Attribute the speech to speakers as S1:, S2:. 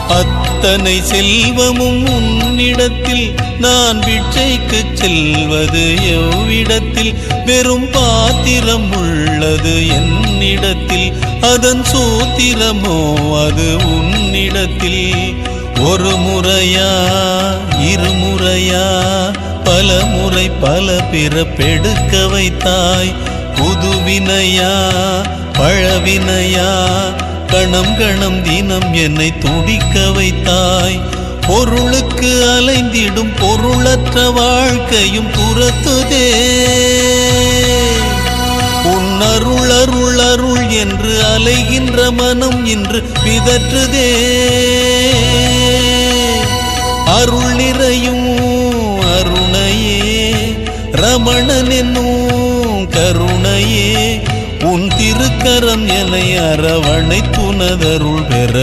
S1: அத்தனை செல்வமும் உன்னிடத்தில் நான் பிச்சைக்கு செல்வது எவ்விடத்தில்? வெறும் பாத்திரம் உள்ளது என்னிடத்தில், அதன் சூத்திரமோ அது உன்னிடத்தில். ஒரு முறையா இருமுறையா பல முறை பல பிறப்பெடுக்க வைத்தாய். புதுவினையா பழவினையா கணம் கணம் தினம் என்னை துடிக்க வைத்தாய். பொருளுக்கு அலைந்திடும் பொருளற்ற வாழ்க்கையும் துரத்துதே. உன் அருள் அருள் அருள் என்று அலைகின்ற மனம் இன்று பிதற்றுதே. அருள் நிறையும் அருணையே ரமணன் என்னும் கருணையே, உன் திருக்கரம் என்னை அரவணை துணதருள் பெற